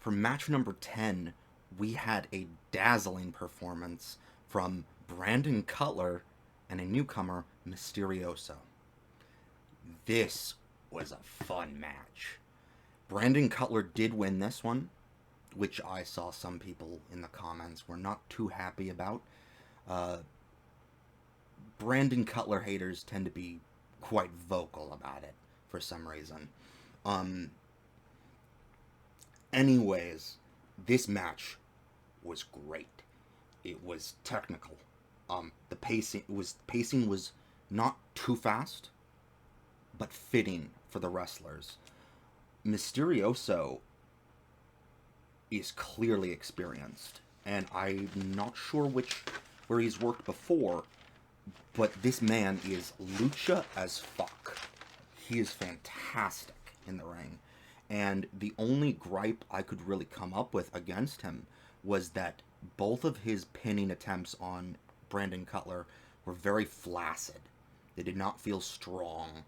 For match number 10, we had a dazzling performance from Brandon Cutler and a newcomer, Mysterioso. This was a fun match. Brandon Cutler did win this one, which I saw some people in the comments were not too happy about. Uh, Brandon Cutler haters tend to be quite vocal about it for some reason. Um, Anyways, this match was great. It was technical. The pacing was not too fast, but fitting for the wrestlers. Mysterioso is clearly experienced, and I'm not sure where he's worked before, but this man is lucha as fuck. He is fantastic in the ring. And the only gripe I could really come up with against him was that both of his pinning attempts on Brandon Cutler were very flaccid. They did not feel strong.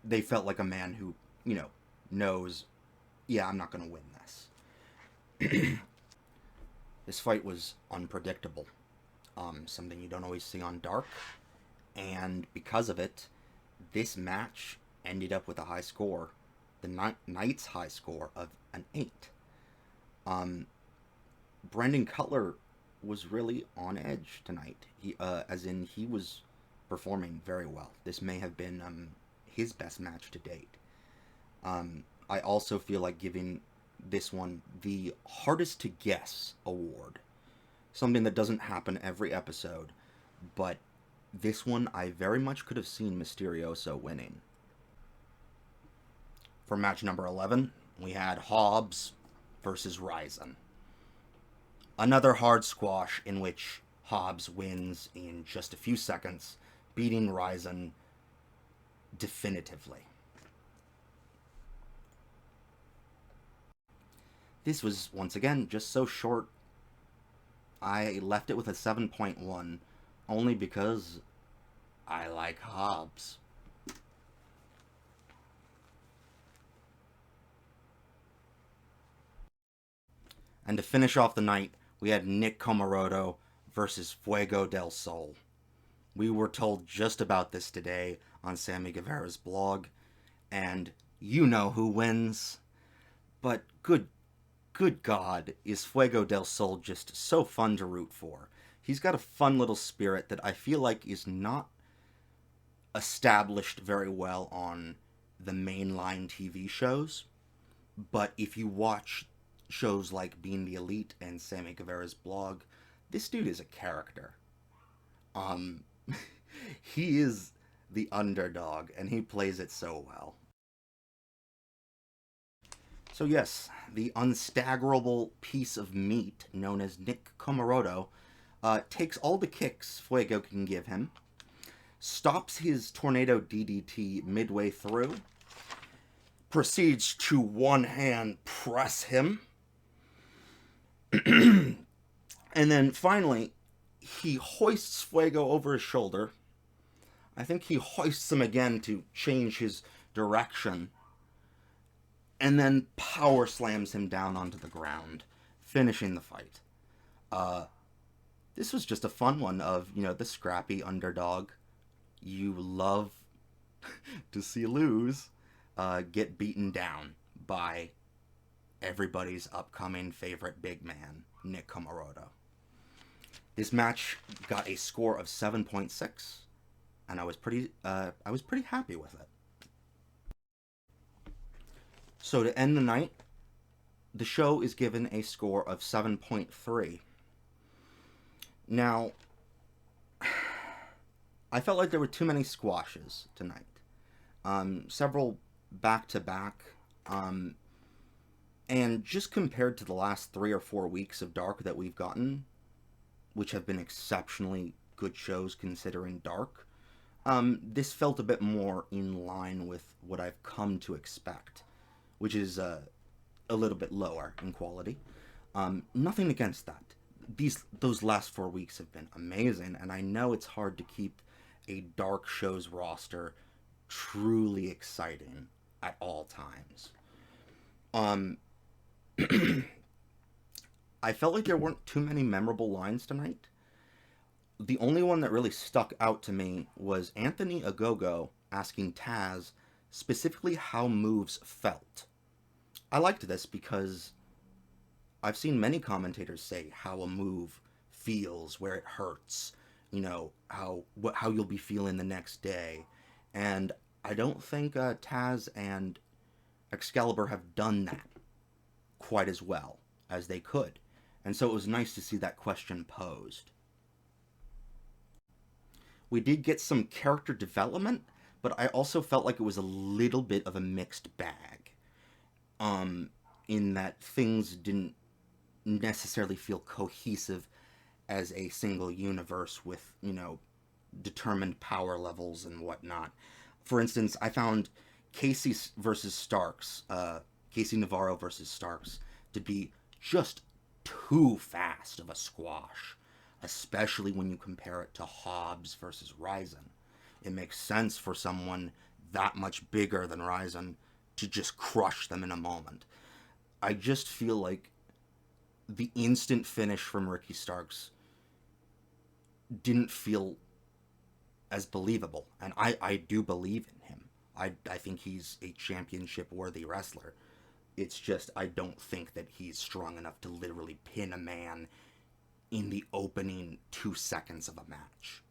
They felt like a man who, knows, yeah, I'm not going to win this. This fight was unpredictable. Something you don't always see on Dark. And because of it, this match ended up with a high score. The Knight's high score of an 8. Brandon Cutler was really on edge tonight. He was performing very well. This may have been his best match to date. I also feel like giving this one the hardest to guess award. Something that doesn't happen every episode, but this one I very much could have seen Mysterioso winning. For match number 11, we had Hobbs versus Ryzen. Another hard squash in which Hobbs wins in just a few seconds, beating Ryzen definitively. This was, once again, just so short. I left it with a 7.1, only because I like Hobbs. And to finish off the night, we had Nick Comoroto versus Fuego del Sol. We were told just about this today on Sammy Guevara's blog, and you know who wins. But good God, is Fuego del Sol just so fun to root for. He's got a fun little spirit that I feel like is not established very well on the mainline TV shows. But if you watch shows like Being the Elite and Sammy Guevara's blog, this dude is a character. Um, he is the underdog, and he plays it so well. So yes, the unstaggerable piece of meat known as Nick Comoroto takes all the kicks Fuego can give him, stops his tornado DDT midway through, proceeds to one-hand press him, and then finally, he hoists Fuego over his shoulder. I think he hoists him again to change his direction, and then power slams him down onto the ground, finishing the fight. This was just a fun one of, the scrappy underdog you love to see lose get beaten down by everybody's upcoming favorite big man, Nick Comoroto. This match got a score of 7.6, and I was pretty happy with it. So to end the night, the show is given a score of 7.3. Now, I felt like there were too many squashes tonight. Several back-to-back. And just compared to the last 3 or 4 weeks of Dark that we've gotten, which have been exceptionally good shows considering Dark, this felt a bit more in line with what I've come to expect, which is a little bit lower in quality. Nothing against that. Those last 4 weeks have been amazing, and I know it's hard to keep a Dark show's roster truly exciting at all times. I felt like there weren't too many memorable lines tonight. The only one that really stuck out to me was Anthony Agogo asking Taz specifically how moves felt. I liked this because I've seen many commentators say how a move feels, where it hurts, how you'll be feeling the next day, and I don't think Taz and Excalibur have done that quite as well as they could, and so it was nice to see that question posed. We did get some character development, but I also felt like it was a little bit of a mixed bag. Um, in that things didn't necessarily feel cohesive as a single universe with, determined power levels and whatnot. For instance, I found Casey versus Starks, Casey Navarro versus Starks, to be just too fast of a squash, especially when you compare it to Hobbs versus Ryzen. It makes sense for someone that much bigger than Ryzen to just crush them in a moment. I just feel like the instant finish from Ricky Starks didn't feel as believable. And I do believe in him. I think he's a championship worthy wrestler. It's just, I don't think that he's strong enough to literally pin a man in the opening 2 seconds of a match.